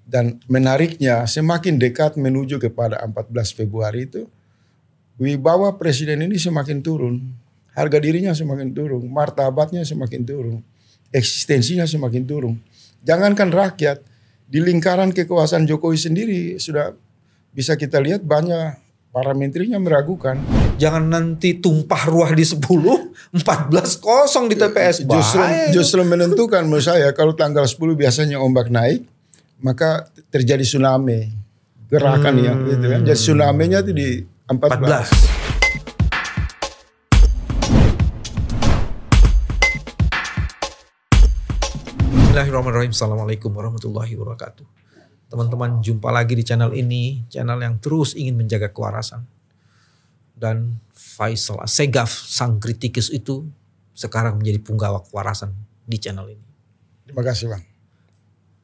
Dan menariknya semakin dekat menuju kepada 14 Februari itu, wibawa presiden ini semakin turun. Harga dirinya semakin turun, martabatnya semakin turun, eksistensinya semakin turun. Jangankan rakyat, di lingkaran kekuasaan Jokowi sendiri sudah bisa kita lihat banyak para menterinya meragukan. Jangan nanti tumpah ruah di 10, 14 kosong di TPS. Justru menentukan menurut saya kalau tanggal 10 biasanya ombak naik, maka terjadi tsunami. Gerakan yang gitu kan. Jadi tsunami-nya itu di 14. Bismillahirrahmanirrahim. Assalamualaikum warahmatullahi wabarakatuh. Teman-teman, jumpa lagi di channel ini, channel yang terus ingin menjaga kewarasan. Dan Faisal Assegaf, sang kritikus itu sekarang menjadi punggawa kewarasan di channel ini. Terima kasih, Bang.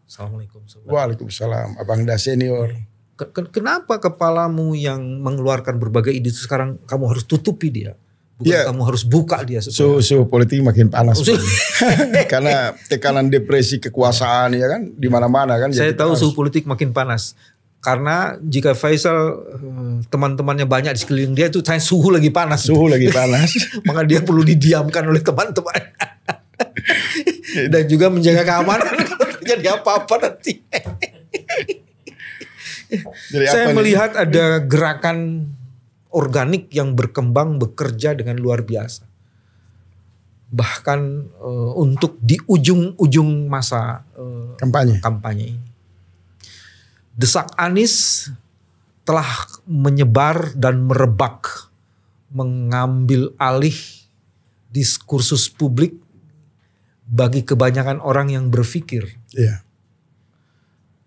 Assalamualaikum. Waalaikumsalam, Abang Da senior. Kenapa kepalamu yang mengeluarkan berbagai ide itu sekarang kamu harus tutupi dia? Bukan kamu harus buka dia. Suhu politik makin panas. Karena tekanan depresi kekuasaan ya kan di mana-mana kan. Saya tahu suhu politik makin panas. Karena jika Faisal teman-temannya banyak di sekeliling dia itu suhu lagi panas. Suhu lagi panas. Maka dia perlu didiamkan oleh teman-teman. Dan juga menjaga keamanan kalau terjadi apa-apa nanti. Saya melihat ada gerakan organik yang berkembang bekerja dengan luar biasa. Bahkan untuk di ujung-ujung masa kampanye ini. Desak Anies telah menyebar dan merebak, mengambil alih diskursus publik bagi kebanyakan orang yang berpikir. Iya.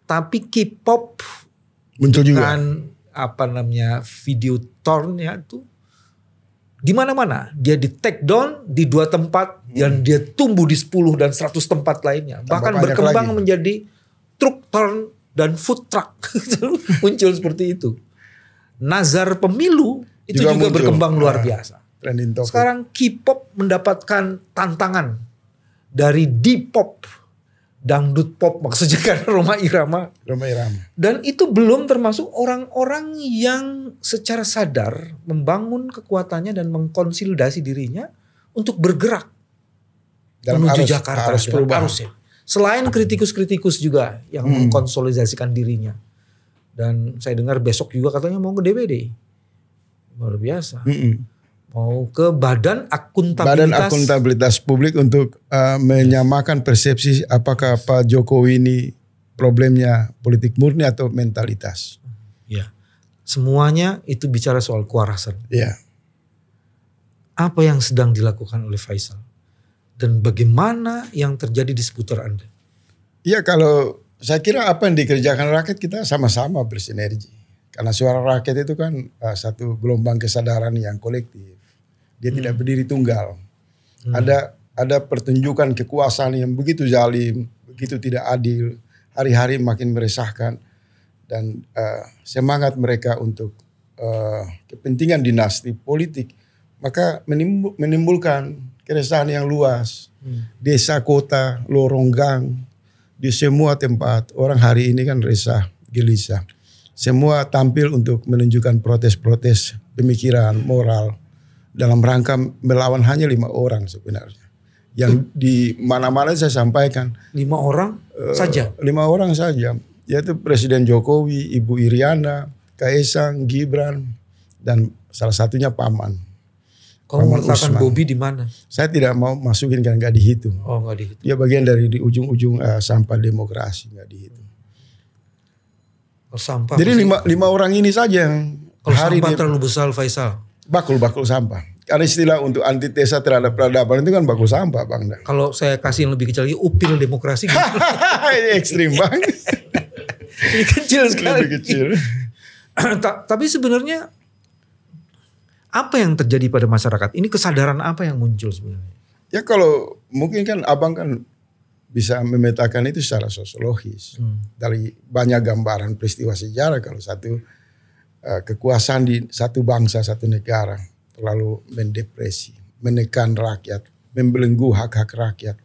Tapi K-pop muncul juga. Video torn ya itu di mana-mana. Dia di take down di 2 tempat dan dia tumbuh di 10 dan 100 tempat lainnya. Bahkan berkembang menjadi truk torn dan food truck. Muncul seperti itu. Nazar pemilu itu juga berkembang luar biasa. Sekarang K-pop mendapatkan tantangan dari D-pop, dangdut pop maksudnya kan Rhoma Irama. Dan itu belum termasuk orang-orang yang secara sadar membangun kekuatannya dan mengkonsolidasi dirinya untuk bergerak menuju Jakarta. Harusnya. Selain kritikus-kritikus juga yang mengkonsolidasikan dirinya. Dan saya dengar besok juga katanya mau ke DPD. Luar biasa. Mau ke Badan Akuntabilitas Publik untuk menyamakan persepsi apakah Pak Jokowi ini problemnya politik murni atau mentalitas. Ya, semuanya itu bicara soal kewarasan. Ya. Apa yang sedang dilakukan oleh Faisal dan bagaimana yang terjadi di seputar Anda? Ya, kalau saya kira apa yang dikerjakan rakyat kita sama-sama bersinergi. Karena suara rakyat itu kan satu gelombang kesadaran yang kolektif. Dia tidak berdiri tunggal. Ada pertunjukan kekuasaan yang begitu zalim, begitu tidak adil, hari-hari makin meresahkan, dan semangat mereka untuk kepentingan dinasti politik, maka menimbulkan keresahan yang luas. Desa, kota, lorong gang, di semua tempat orang hari ini kan resah, gelisah. Semua tampil untuk menunjukkan protes-protes pemikiran, moral, dalam rangka melawan hanya 5 orang sebenarnya. Yang di mana-mana saya sampaikan. 5 orang saja? 5 orang saja. Yaitu Presiden Jokowi, Ibu Iriana, Kaesang, Gibran, dan salah satunya Paman. Kau meletakkan Bobi di mana? Saya tidak mau masukin kan nggak dihitung. Oh, nggak dihitung. Dia bagian dari di ujung-ujung sampah demokrasi, nggak dihitung. Sampah. Jadi 5 orang ini saja yang kalau sampah terlalu besar, Faisal. Bakul sampah. Karena istilah untuk antitesa terhadap peradaban itu kan bakul sampah, Bang. Kalau saya kasih yang lebih kecil lagi, upil demokrasi. Gitu. Ekstrim banget. Ini kecil sekali. Lebih kecil. Tapi sebenarnya apa yang terjadi pada masyarakat? Ini kesadaran apa yang muncul sebenarnya? Ya kalau mungkin kan abang kan bisa memetakan itu secara sosiologis. Dari banyak gambaran peristiwa sejarah kalau satu kekuasaan di satu bangsa, satu negara terlalu mendepresi, menekan rakyat, membelenggu hak-hak rakyat.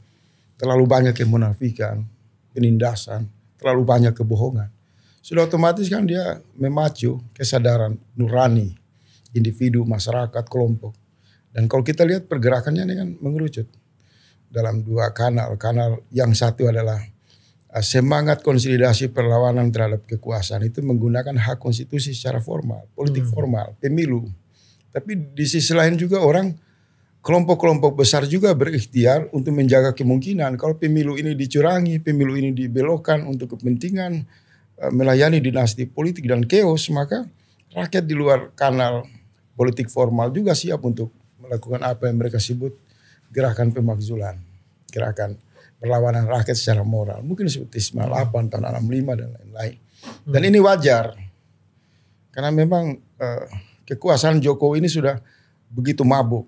Terlalu banyak kemunafikan, penindasan, terlalu banyak kebohongan. Sudah otomatis kan dia memacu kesadaran nurani individu, masyarakat, kelompok. Dan kalau kita lihat pergerakannya ini kan mengerucut dalam dua kanal. Kanal yang satu adalah semangat konsolidasi perlawanan terhadap kekuasaan itu menggunakan hak konstitusi secara formal, politik formal, pemilu. Tapi di sisi lain juga kelompok-kelompok besar juga berikhtiar untuk menjaga kemungkinan kalau pemilu ini dicurangi, pemilu ini dibelokkan untuk kepentingan melayani dinasti politik dan chaos, maka rakyat di luar kanal politik formal juga siap untuk melakukan apa yang mereka sebut gerakan pemakzulan, gerakan perlawanan rakyat secara moral. Mungkin seperti 98 tahun 65 dan lain-lain. Dan ini wajar. Karena memang kekuasaan Jokowi ini sudah begitu mabuk.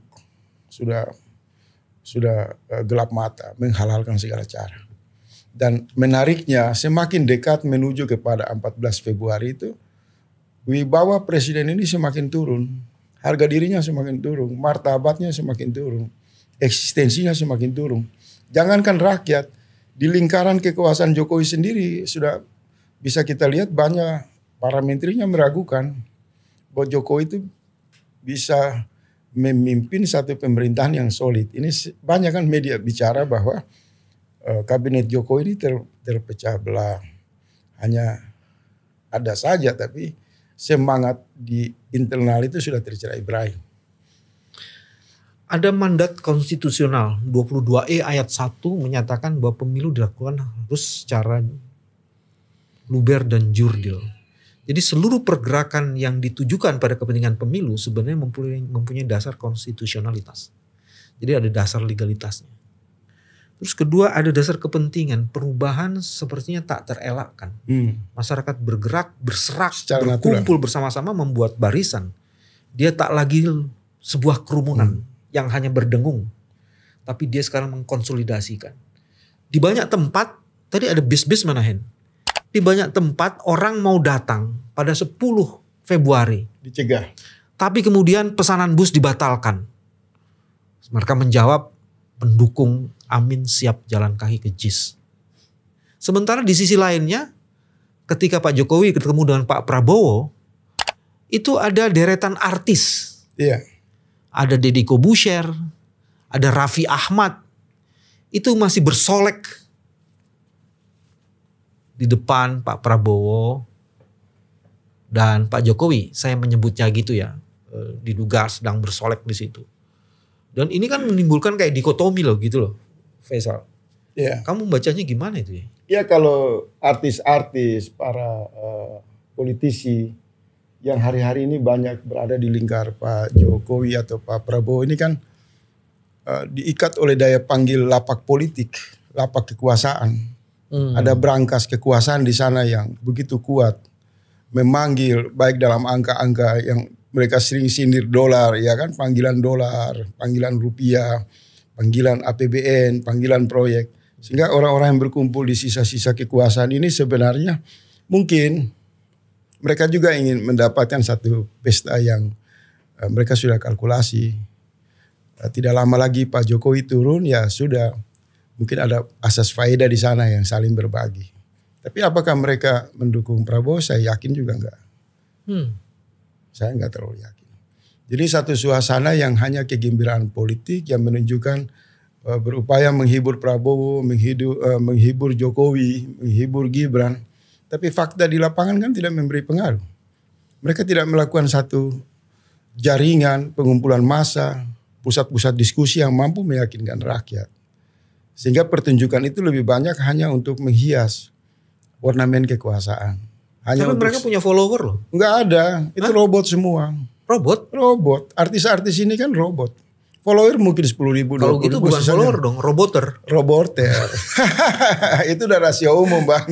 Sudah gelap mata, menghalalkan segala cara. Dan menariknya semakin dekat menuju kepada 14 Februari itu, wibawa presiden ini semakin turun. Harga dirinya semakin turun, martabatnya semakin turun, eksistensinya semakin turun. Jangankan rakyat, di lingkaran kekuasaan Jokowi sendiri sudah bisa kita lihat banyak para menterinya meragukan bahwa Jokowi itu bisa memimpin satu pemerintahan yang solid. Ini banyak kan media bicara bahwa kabinet Jokowi ini terpecah belah. Hanya ada saja tapi semangat di internal itu sudah tercerai-berai. Ada mandat konstitusional 22E ayat 1 menyatakan bahwa pemilu dilakukan harus secara luber dan jurdil. Jadi seluruh pergerakan yang ditujukan pada kepentingan pemilu sebenarnya mempunyai dasar konstitusionalitas. Jadi ada dasar legalitasnya. Terus kedua ada dasar kepentingan. Perubahan sepertinya tak terelakkan. Masyarakat bergerak, berserak, secara berkumpul bersama-sama membuat barisan. Dia tak lagi sebuah kerumunan yang hanya berdengung. Tapi dia sekarang mengkonsolidasikan. Di banyak tempat, tadi ada bis-bis Manahen. Di banyak tempat orang mau datang pada 10 Februari. Dicegah. Tapi kemudian pesanan bus dibatalkan. Mereka menjawab, pendukung Amin siap jalan kaki ke JIS. Sementara di sisi lainnya, ketika Pak Jokowi ketemu dengan Pak Prabowo, itu ada deretan artis. Iya. Ada Deddy Corbuzier, ada Raffi Ahmad. Itu masih bersolek di depan Pak Prabowo dan Pak Jokowi. Saya menyebutnya gitu ya. Diduga sedang bersolek di situ. Dan ini kan menimbulkan kayak dikotomi loh gitu loh, Faisal. Iya. Kamu bacanya gimana itu ya? Ya kalau artis-artis, para politisi yang hari-hari ini banyak berada di lingkar Pak Jokowi atau Pak Prabowo ini kan diikat oleh daya panggil lapak politik, lapak kekuasaan. Ada brankas kekuasaan di sana yang begitu kuat, memanggil baik dalam angka-angka yang mereka sering sindir dolar, ya kan, panggilan dolar, panggilan rupiah, panggilan APBN, panggilan proyek. Sehingga orang-orang yang berkumpul di sisa-sisa kekuasaan ini sebenarnya mungkin mereka juga ingin mendapatkan satu pesta yang mereka sudah kalkulasi. Tidak lama lagi Pak Jokowi turun, ya sudah mungkin ada asas faedah di sana yang saling berbagi. Tapi apakah mereka mendukung Prabowo? Saya yakin juga enggak. Saya enggak terlalu yakin. Jadi satu suasana yang hanya kegembiraan politik yang menunjukkan berupaya menghibur Prabowo, menghibur Jokowi, menghibur Gibran. Tapi fakta di lapangan kan tidak memberi pengaruh. Mereka tidak melakukan satu jaringan pengumpulan massa, pusat-pusat diskusi yang mampu meyakinkan rakyat. Sehingga pertunjukan itu lebih banyak hanya untuk menghias ornamen kekuasaan. Hanya tapi mereka punya follower loh. Enggak ada, itu robot semua. Robot? Robot. Artis-artis ini kan robot. Follower mungkin 10.000, 20.000. Kalau gitu bukan follower dong, roboter. Roboter. Itu udah rahasia umum Bang.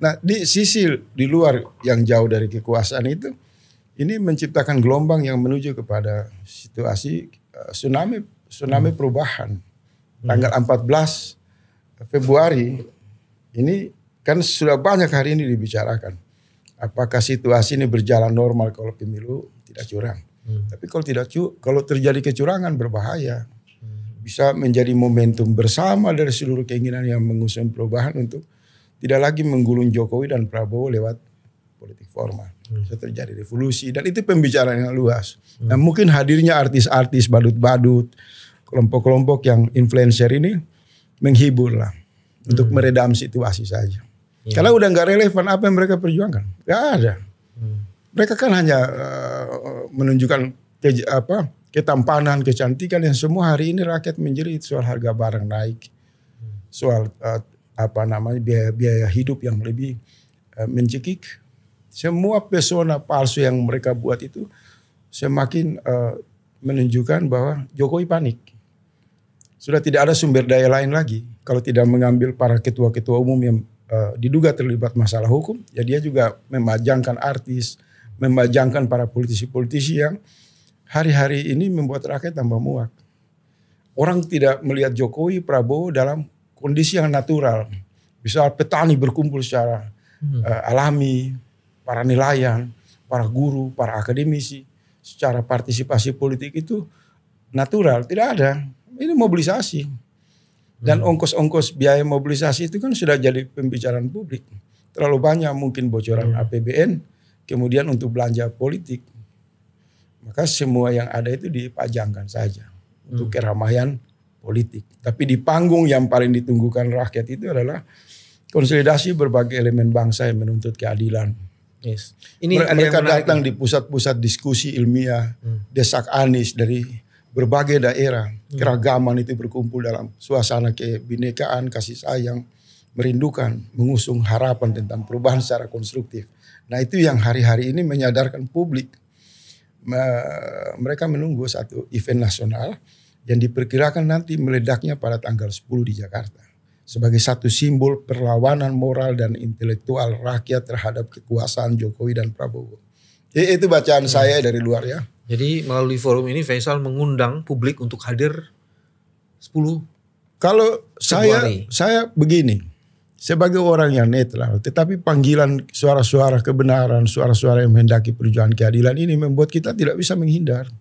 Nah di sisi di luar yang jauh dari kekuasaan itu, ini menciptakan gelombang yang menuju kepada situasi tsunami perubahan. Tanggal 14 Februari ini kan sudah banyak hari ini dibicarakan. Apakah situasi ini berjalan normal kalau pemilu tidak curang? Tapi kalau terjadi kecurangan berbahaya. Bisa menjadi momentum bersama dari seluruh keinginan yang mengusung perubahan untuk tidak lagi menggulung Jokowi dan Prabowo lewat politik formal. Sudah terjadi revolusi dan itu pembicaraan yang luas. Nah mungkin hadirnya artis-artis badut-badut, kelompok-kelompok yang influencer ini menghibur lah untuk meredam situasi saja. Karena udah nggak relevan apa yang mereka perjuangkan, nggak ada. Mereka kan hanya menunjukkan ketampanan, kecantikan yang semua hari ini rakyat menjerit soal harga barang naik, soal biaya hidup yang lebih mencekik. Semua pesona palsu yang mereka buat itu semakin menunjukkan bahwa Jokowi panik. Sudah tidak ada sumber daya lain lagi kalau tidak mengambil para ketua-ketua umum yang diduga terlibat masalah hukum, ya dia juga memajangkan artis, memajangkan para politisi-politisi yang hari-hari ini membuat rakyat tambah muak. Orang tidak melihat Jokowi, Prabowo dalam kondisi yang natural. Misal petani berkumpul secara alami, para nelayan, para guru, para akademisi, secara partisipasi politik itu natural, tidak ada. Ini mobilisasi. Dan ongkos-ongkos biaya mobilisasi itu kan sudah jadi pembicaraan publik. Terlalu banyak mungkin bocoran APBN, kemudian untuk belanja politik. Maka semua yang ada itu dipajangkan saja untuk keramaian politik. Tapi di panggung yang paling ditunggukan rakyat itu adalah konsolidasi berbagai elemen bangsa yang menuntut keadilan. Yes. Mereka datang di pusat-pusat diskusi ilmiah, desak Anies dari berbagai daerah, keragaman itu berkumpul dalam suasana kebinekaan, kasih sayang, merindukan, mengusung harapan tentang perubahan secara konstruktif. Nah itu yang hari-hari ini menyadarkan publik. Mereka menunggu satu event nasional yang diperkirakan nanti meledaknya pada tanggal 10 di Jakarta. Sebagai satu simbol perlawanan moral dan intelektual rakyat terhadap kekuasaan Jokowi dan Prabowo. Itu bacaan saya dari luar ya. Jadi melalui forum ini Faisal mengundang publik untuk hadir 10 Kalau Februari. saya begini, sebagai orang yang netral, tetapi panggilan suara-suara kebenaran, suara-suara yang menghendaki perjuangan keadilan ini membuat kita tidak bisa menghindar.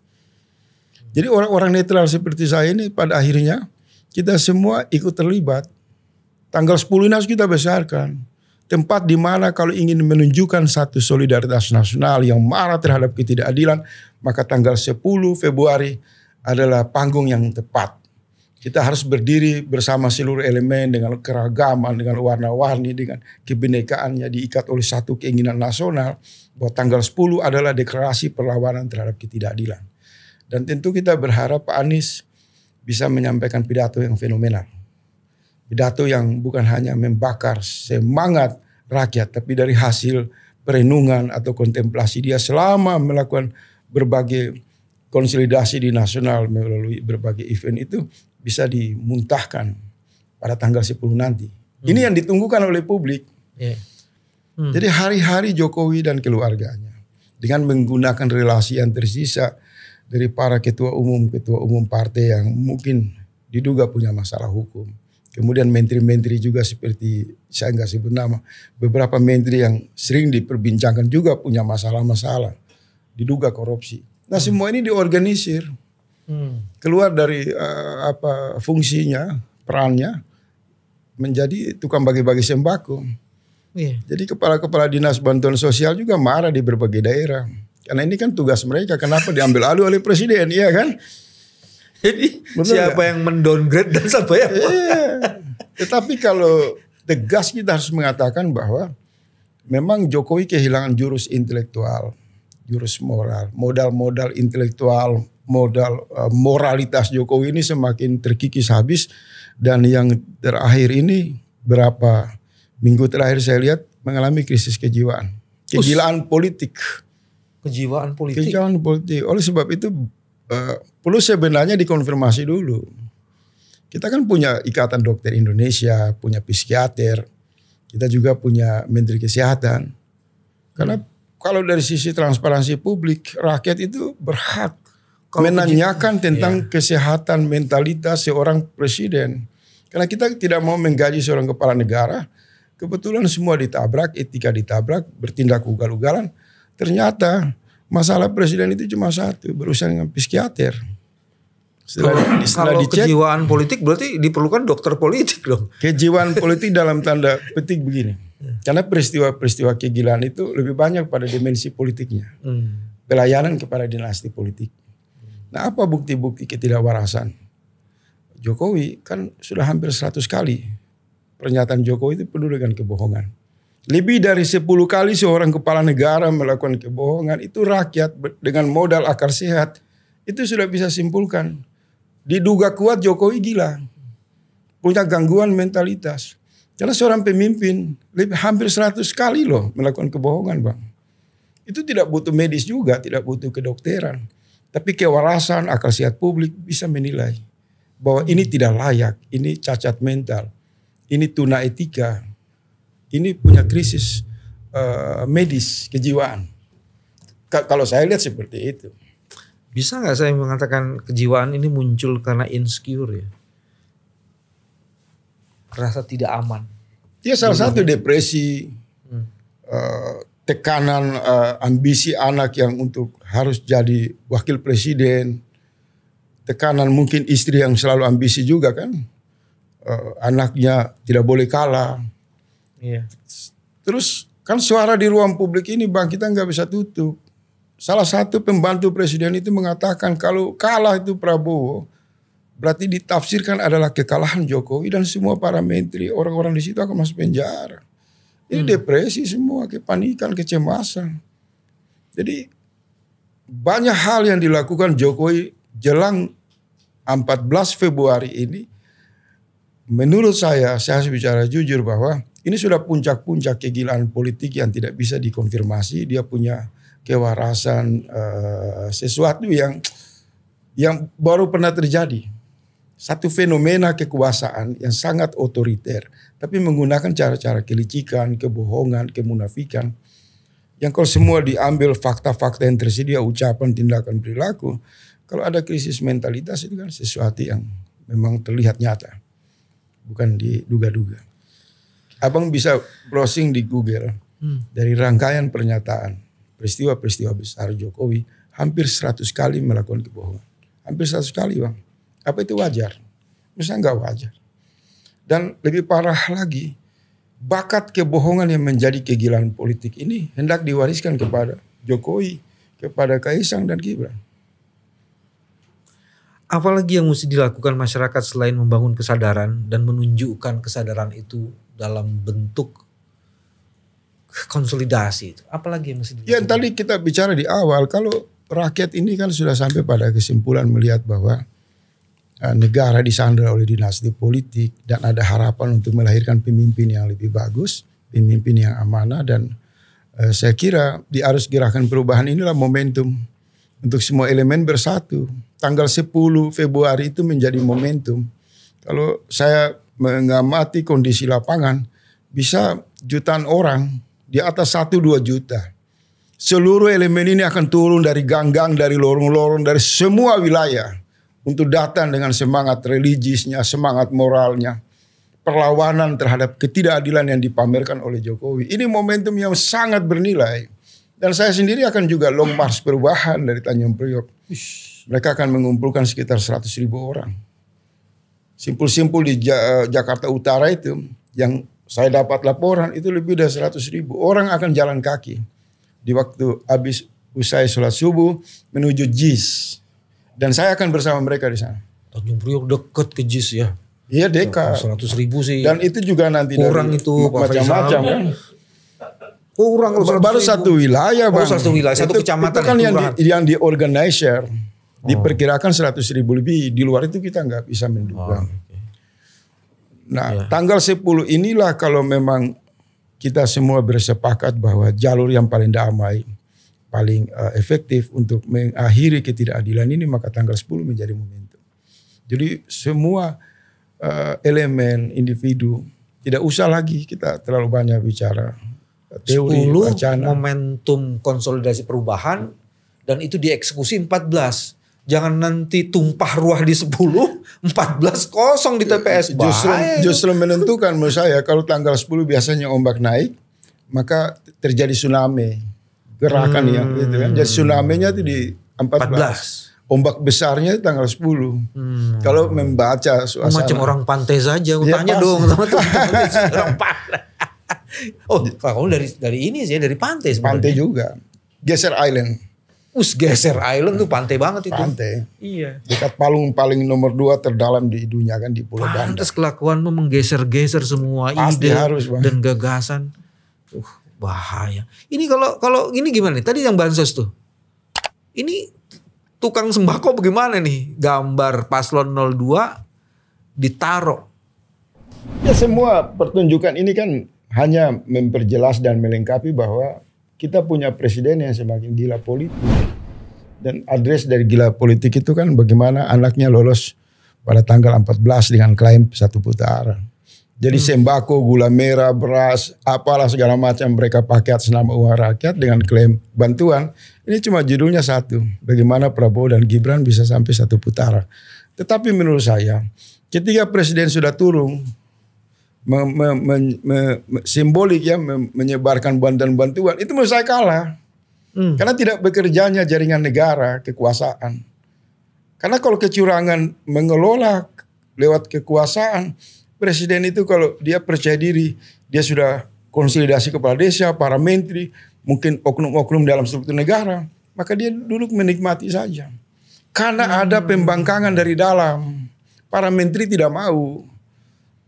Jadi orang-orang netral seperti saya ini pada akhirnya kita semua ikut terlibat. Tanggal 10 ini harus kita besarkan. Tempat di mana kalau ingin menunjukkan satu solidaritas nasional yang marah terhadap ketidakadilan, maka tanggal 10 Februari adalah panggung yang tepat. Kita harus berdiri bersama seluruh elemen dengan keragaman, dengan warna-warni, dengan kebinekaannya diikat oleh satu keinginan nasional bahwa tanggal 10 adalah deklarasi perlawanan terhadap ketidakadilan. Dan tentu kita berharap Pak Anies bisa menyampaikan pidato yang fenomenal. Pidato yang bukan hanya membakar semangat rakyat, tapi dari hasil perenungan atau kontemplasi dia selama melakukan berbagai konsolidasi di nasional melalui berbagai event itu bisa dimuntahkan pada tanggal 10 nanti. Ini yang ditunggukan oleh publik. Jadi hari-hari Jokowi dan keluarganya dengan menggunakan relasi yang tersisa dari para ketua umum partai yang mungkin diduga punya masalah hukum. Kemudian menteri-menteri juga seperti saya nggak sebut nama, beberapa menteri yang sering diperbincangkan juga punya masalah-masalah, diduga korupsi. Nah semua ini diorganisir, keluar dari fungsinya, perannya menjadi tukang bagi-bagi sembako. Jadi kepala-kepala dinas bantuan sosial juga marah di berbagai daerah, karena ini kan tugas mereka. Kenapa diambil alih oleh presiden, iya kan? Jadi siapa yang mendowngrade dan siapa yang Tetapi kalau tegas kita harus mengatakan bahwa memang Jokowi kehilangan jurus intelektual, jurus moral, modal intelektual, modal moralitas Jokowi ini semakin terkikis habis. Dan yang terakhir ini berapa minggu terakhir saya lihat mengalami krisis kejiwaan, kegilaan politik. Kejiwaan politik. Oleh sebab itu perlu sebenarnya dikonfirmasi dulu. Kita kan punya Ikatan Dokter Indonesia, punya psikiater, kita juga punya Menteri Kesehatan. Karena kalau dari sisi transparansi publik, rakyat itu berhak menanyakan tentang kesehatan mentalitas seorang presiden. Karena kita tidak mau menggaji seorang kepala negara, kebetulan semua ditabrak, etika ditabrak, bertindak ugal-ugalan. Ternyata masalah presiden itu cuma satu, berurusan dengan psikiater. Kalau kejiwaan politik berarti diperlukan dokter politik dong. Kejiwaan politik dalam tanda petik begini. Karena peristiwa-peristiwa kegilaan itu lebih banyak pada dimensi politiknya. Pelayanan kepada dinasti politik. Nah, apa bukti-bukti ketidakwarasan? Jokowi kan sudah hampir 100 kali. Pernyataan Jokowi itu penuh dengan kebohongan. Lebih dari 10 kali seorang kepala negara melakukan kebohongan. Itu rakyat dengan modal akal sehat. Itu sudah bisa simpulkan. Diduga kuat Jokowi gila. Punya gangguan mentalitas. Karena seorang pemimpin hampir 100 kali loh melakukan kebohongan, Bang. Itu tidak butuh medis juga, tidak butuh kedokteran. Tapi kewarasan, akal sehat publik bisa menilai bahwa ini tidak layak, ini cacat mental, ini tuna etika, ini punya krisis medis, kejiwaan. Kalau saya lihat seperti itu. Bisa nggak saya mengatakan kejiwaan ini muncul karena insecure ya? Rasa tidak aman. Dia salah satu depresi, tekanan ambisi anak yang untuk harus jadi wakil presiden. Tekanan mungkin istri yang selalu ambisi juga kan. Anaknya tidak boleh kalah. Iya. Terus kan suara di ruang publik ini, Bang, kita nggak bisa tutup. Salah satu pembantu presiden itu mengatakan kalau kalah itu Prabowo, berarti ditafsirkan adalah kekalahan Jokowi dan semua para menteri, orang-orang di situ akan masuk penjara. Ini depresi semua, kepanikan, kecemasan. Jadi banyak hal yang dilakukan Jokowi jelang 14 Februari ini. Menurut saya harus bicara jujur bahwa ini sudah puncak-puncak kegilaan politik yang tidak bisa dikonfirmasi. Dia punya kewarasan, sesuatu yang baru pernah terjadi. Satu fenomena kekuasaan yang sangat otoriter, tapi menggunakan cara-cara kelicikan, kebohongan, kemunafikan. Yang kalau semua diambil fakta-fakta yang tersedia, ucapan, tindakan, perilaku, kalau ada krisis mentalitas itu kan sesuatu yang memang terlihat nyata, bukan diduga-duga. Abang bisa browsing di Google dari rangkaian pernyataan peristiwa-peristiwa besar Jokowi, hampir 100 kali melakukan kebohongan. Hampir 100 kali, Bang. Apa itu wajar? Misalnya nggak wajar. Dan lebih parah lagi, bakat kebohongan yang menjadi kegilaan politik ini hendak diwariskan kepada Jokowi, kepada Kaisang dan Gibran. Apalagi yang mesti dilakukan masyarakat selain membangun kesadaran dan menunjukkan kesadaran itu dalam bentuk konsolidasi itu? Apalagi yang mesti dilakukan? Ya tadi kita bicara di awal, kalau rakyat ini kan sudah sampai pada kesimpulan melihat bahwa negara disandra oleh dinasti politik dan ada harapan untuk melahirkan pemimpin yang lebih bagus, pemimpin yang amanah, dan saya kira di arus gerakan perubahan inilah momentum untuk semua elemen bersatu. Tanggal 10 Februari itu menjadi momentum. Kalau saya mengamati kondisi lapangan, bisa jutaan orang, di atas 1-2 juta. Seluruh elemen ini akan turun dari gang-gang, dari lorong-lorong, dari semua wilayah. Untuk datang dengan semangat religiusnya, semangat moralnya. Perlawanan terhadap ketidakadilan yang dipamerkan oleh Jokowi. Ini momentum yang sangat bernilai. Dan saya sendiri akan juga long march perubahan dari Tanjung Priok. Mereka akan mengumpulkan sekitar 100.000 orang. Simpul-simpul di Jakarta Utara itu, yang saya dapat laporan itu lebih dari 100.000 orang akan jalan kaki. Di waktu habis usai sholat subuh menuju JIS. Dan saya akan bersama mereka di sana. Tanjung Priok deket ke JIS ya? Iya dekat. 100.000 sih. Dan itu juga nanti kurang dari itu macam-macam kan. Kurang kalau baru satu wilayah, Bang. Satu wilayah, satu kecamatan. Itu kan yang diorganizer. Diperkirakan 100.000 lebih. Di luar itu kita nggak bisa menduga. Nah, tanggal 10 inilah kalau memang kita semua bersepakat bahwa jalur yang paling damai, paling efektif untuk mengakhiri ketidakadilan ini, maka tanggal 10 menjadi momentum. Jadi semua elemen individu, tidak usah lagi kita terlalu banyak bicara teori, 10 wacana. Momentum konsolidasi perubahan dan itu dieksekusi 14. Jangan nanti tumpah ruah di 10, 14 kosong di TPS. Justru menentukan menurut saya kalau tanggal 10 biasanya ombak naik, maka terjadi tsunami. Gerakan yang gitu kan. Jadi tsunami-nya itu di 14. ombak besarnya tanggal 10. Kalau membaca suasana. Macam orang pantai saja. Ya, Tanya pasti. dong teman-teman orang pantai. Oh, Pak, kamu dari ini sih, dari pantai sebenarnya. Pantai juga. Geser Island. Geser Island tuh pantai banget itu. Pantai. Iya. Dekat Palung paling nomor 2 terdalam di dunia kan di Pulau Banda. Pantes kelakuanmu menggeser-geser semua Pasti ide harus, Bang. dan gagasan. Bahaya. Ini kalau ini gimana nih? Tadi yang bansos tuh. Ini tukang sembako bagaimana nih? Gambar paslon 02 ditaruh. Ya semua pertunjukan ini kan hanya memperjelas dan melengkapi bahwa kita punya presiden yang semakin gila politik. Dan address dari gila politik itu kan bagaimana anaknya lolos pada tanggal 14 dengan klaim 1 putaran. Jadi sembako, gula merah, beras, apalah segala macam mereka pakai atas nama uang rakyat dengan klaim bantuan. Ini cuma judulnya satu. Bagaimana Prabowo dan Gibran bisa sampai 1 putaran. Tetapi menurut saya ketika presiden sudah turun simbolik ya menyebarkan bantuan-bantuan itu menurut saya kalah. Karena tidak bekerjanya jaringan negara, kekuasaan. Karena kalau kecurangan mengelola lewat kekuasaan, presiden itu kalau dia percaya diri, dia sudah konsolidasi kepala desa, para menteri, mungkin oknum-oknum dalam struktur negara, maka dia duduk menikmati saja. Karena ada pembangkangan dari dalam, para menteri tidak mau.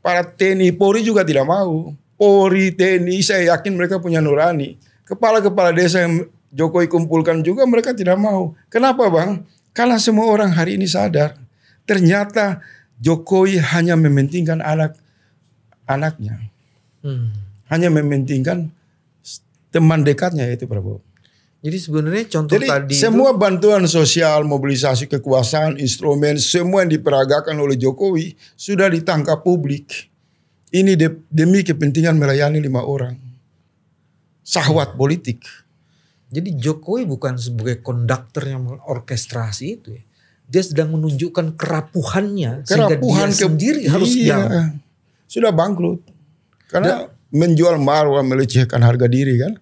Para TNI Polri juga tidak mau. Polri, TNI saya yakin mereka punya nurani. Kepala-kepala desa yang Jokowi kumpulkan juga mereka tidak mau. Kenapa Bang? Karena semua orang hari ini sadar. Ternyata Jokowi hanya mementingkan anaknya. Hanya mementingkan teman dekatnya yaitu Prabowo. Jadi sebenarnya contoh tadi semua bantuan sosial, mobilisasi kekuasaan, instrumen, semua yang diperagakan oleh Jokowi sudah ditangkap publik. Ini demi kepentingan melayani 5 orang. Syahwat politik. Jadi Jokowi bukan sebagai konduktor yang mengorkestrasi itu ya. Dia sedang menunjukkan kerapuhannya. Sehingga dia sendiri harus jalan. Sudah bangkrut. Karena menjual marwah, melecehkan harga diri kan.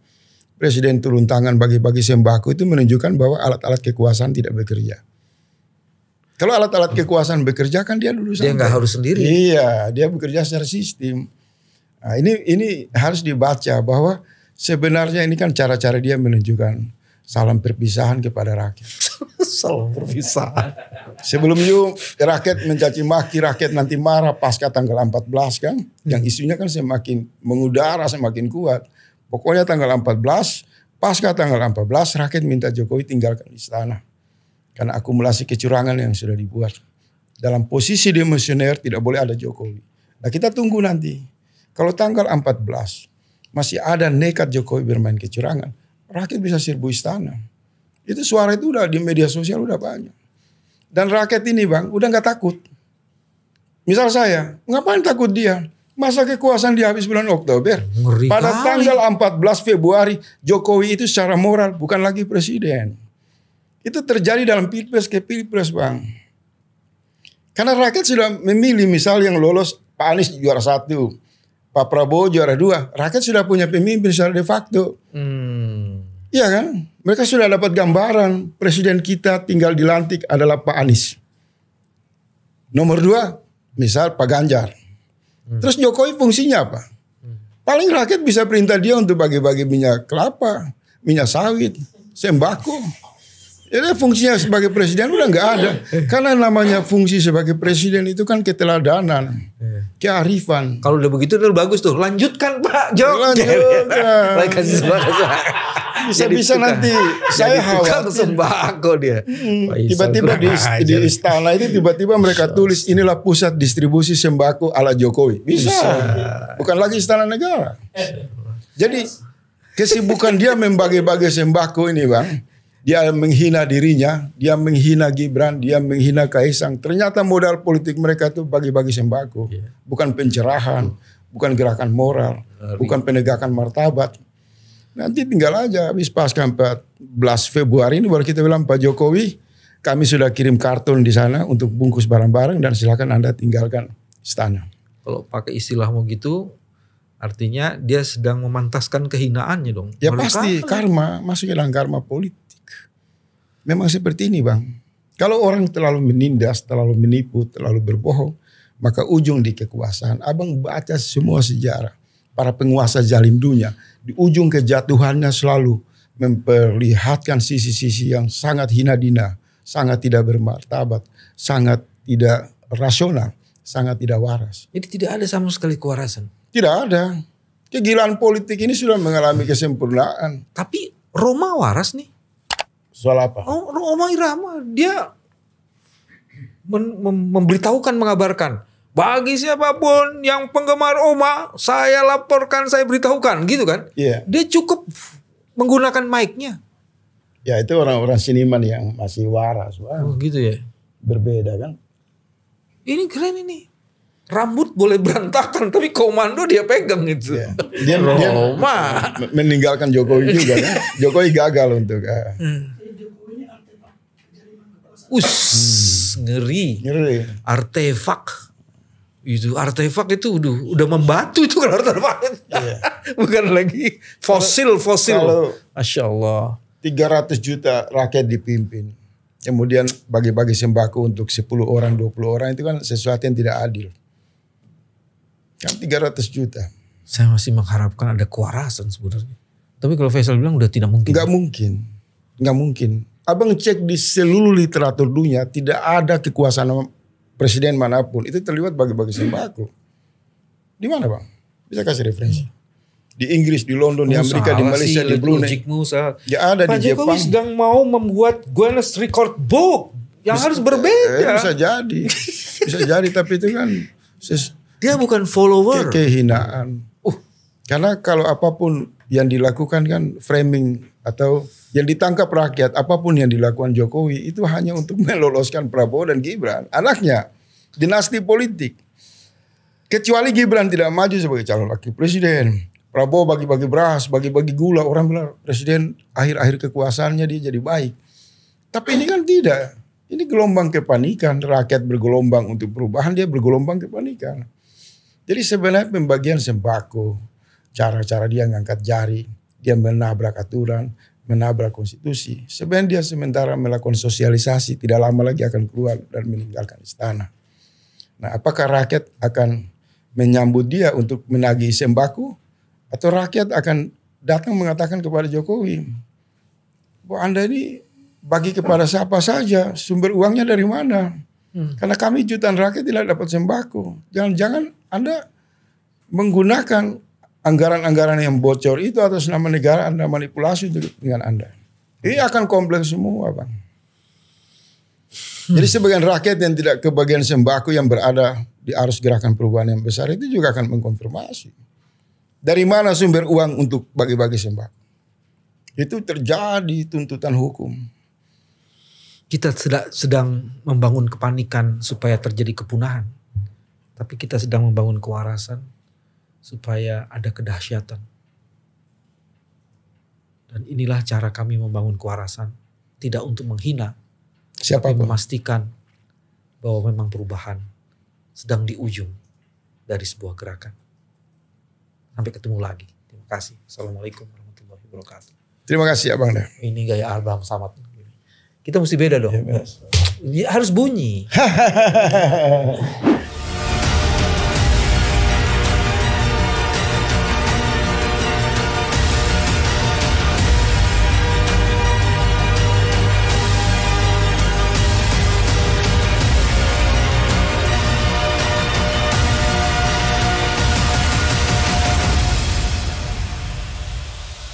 Presiden turun tangan bagi-bagi sembako itu menunjukkan bahwa alat-alat kekuasaan tidak bekerja. Kalau alat-alat kekuasaan bekerja kan dia dulu dia nggak harus sendiri. Iya, dia bekerja secara sistem. Nah, ini harus dibaca bahwa sebenarnya ini kan cara-cara dia menunjukkan salam perpisahan kepada rakyat. Salam perpisahan. Sebelum rakyat mencaci maki, rakyat nanti marah pasca tanggal 14 kan. Yang isunya kan semakin mengudara, semakin kuat. Pokoknya tanggal 14, pasca tanggal 14 rakyat minta Jokowi tinggalkan istana. Karena akumulasi kecurangan yang sudah dibuat. Dalam posisi demosioner tidak boleh ada Jokowi. Nah kita tunggu nanti. Kalau tanggal 14 masih ada nekat Jokowi bermain kecurangan, rakyat bisa serbu istana. Itu suara itu udah di media sosial udah banyak. Dan rakyat ini Bang udah gak takut. Misal saya, ngapain takut dia? Masa kekuasaan dihabis bulan Oktober. Ngeri Pada kali. tanggal 14 Februari Jokowi itu secara moral bukan lagi presiden. Itu terjadi dalam pilpres ke pilpres Bang. Karena rakyat sudah memilih misal yang lolos Pak Anies juara 1. Pak Prabowo juara 2. Rakyat sudah punya pemimpin secara de facto. Iya kan? Mereka sudah dapat gambaran presiden kita tinggal dilantik adalah Pak Anies. Nomor 2 misal Pak Ganjar. Terus Jokowi fungsinya apa? Paling rakyat bisa perintah dia untuk bagi-bagi minyak kelapa, minyak sawit, sembako. Jadi fungsinya sebagai presiden udah nggak ada. Karena namanya fungsi sebagai presiden itu kan keteladanan, kearifan. Kalau udah begitu udah bagus tuh. Lanjutkan Pak Jok. Lanjutkan. Bisa-bisa nanti saya khawatir. Sembako dia. Tiba-tiba di istana itu tiba-tiba mereka tulis inilah pusat distribusi sembako ala Jokowi. Bisa. Bukan lagi istana negara. Jadi kesibukan dia membagi-bagi sembako ini Bang. Dia menghina dirinya, dia menghina Gibran, dia menghina Kaisang. Ternyata modal politik mereka itu bagi-bagi sembako. Bukan pencerahan, bukan gerakan moral, bukan penegakan martabat. Nanti tinggal aja habis pasca 14 Februari ini baru kita bilang Pak Jokowi, kami sudah kirim karton di sana untuk bungkus barang-barang dan silakan Anda tinggalkan istana. Kalau pakai istilahmu gitu, artinya dia sedang memantaskan kehinaannya dong. Ya pasti karma, masuknya dalam karma politik. Memang seperti ini Bang. Kalau orang terlalu menindas, terlalu menipu, terlalu berbohong, maka ujung di kekuasaan. Abang baca semua sejarah. Para penguasa zalim dunia, di ujung kejatuhannya selalu memperlihatkan sisi-sisi yang sangat hina dina, sangat tidak bermartabat, sangat tidak rasional, sangat tidak waras. Jadi tidak ada sama sekali kewarasan. Tidak ada. Kegilaan politik ini sudah mengalami kesempurnaan. Tapi Roma waras nih. Soal apa? Oh, Roma Irama dia memberitahukan, mengabarkan. Bagi siapapun yang penggemar Roma, saya laporkan, saya beritahukan, gitu kan? Iya. Dia cukup menggunakan mic-nya. Ya itu orang-orang seniman yang masih waras. Wah, Oh gitu ya. berbeda kan? Ini keren ini. Rambut boleh berantakan, tapi komando dia pegang itu. Ya. Dia Roma. meninggalkan Jokowi juga kan? Jokowi gagal untuk Ngeri. ngeri. Artefak. Itu artefak itu udah membatu itu kan artefak. Iya. Bukan lagi fosil. Kalau Masya Allah. 300 juta rakyat dipimpin. Kemudian bagi-bagi sembako untuk 10 orang, 20 orang itu kan sesuatu yang tidak adil. Kan 300 juta. Saya masih mengharapkan ada kewarasan sebenarnya. Tapi kalau Faisal bilang udah tidak mungkin. Nggak mungkin. Abang cek di seluruh literatur dunia tidak ada kekuasaan presiden manapun itu terlibat bagi-bagi sembako. Di mana bang? Bisa kasih referensi? Di Inggris, di London, di Amerika, di Malaysia, di Brunei. Ya ada Pak di Jokowi Jepang. sedang mau membuat Guinness Record Book yang harus berbeda. Bisa jadi. Bisa jadi tapi itu kan Dia bukan follower. kehinaan. Karena kalau apapun yang dilakukan kan framing atau yang ditangkap rakyat, apapun yang dilakukan Jokowi itu hanya untuk meloloskan Prabowo dan Gibran. Anaknya, dinasti politik. Kecuali Gibran tidak maju sebagai calon wakil presiden. Prabowo bagi-bagi beras, bagi-bagi gula. Orang bilang presiden akhir-akhir kekuasaannya dia jadi baik. Tapi ini kan tidak. Ini gelombang kepanikan. Rakyat bergelombang untuk perubahan, dia bergelombang kepanikan. Jadi sebenarnya pembagian sembako, cara-cara dia ngangkat jari, dia menabrak aturan, menabrak konstitusi. Sebenarnya dia sementara melakukan sosialisasi, tidak lama lagi akan keluar dan meninggalkan istana. Nah, apakah rakyat akan menyambut dia untuk menagih sembako? Atau rakyat akan datang mengatakan kepada Jokowi, bahwa Anda ini bagi kepada siapa saja, sumber uangnya dari mana? Karena kami jutaan rakyat tidak dapat sembako. Jangan-jangan Anda menggunakan anggaran-anggaran yang bocor itu atas nama negara Anda manipulasi dengan Anda. Ini akan kompleks semua Bang. Jadi sebagian rakyat yang tidak kebagian sembako yang berada di arus gerakan perubahan yang besar itu juga akan mengkonfirmasi. Dari mana sumber uang untuk bagi-bagi sembako? Itu terjadi tuntutan hukum. Kita sedang membangun kepanikan supaya terjadi kepunahan. Tapi kita sedang membangun kewarasan supaya ada kedahsyatan. Dan inilah cara kami membangun kewarasan. Tidak untuk menghina. Siapa Tapi memastikan bahwa memang perubahan sedang di ujung dari sebuah gerakan. Sampai ketemu lagi. Terima kasih. Assalamualaikum warahmatullahi wabarakatuh. Terima kasih Abang dah. Ini gaya Abraham Samad. Kita mesti beda dong. Ya, Harus bunyi.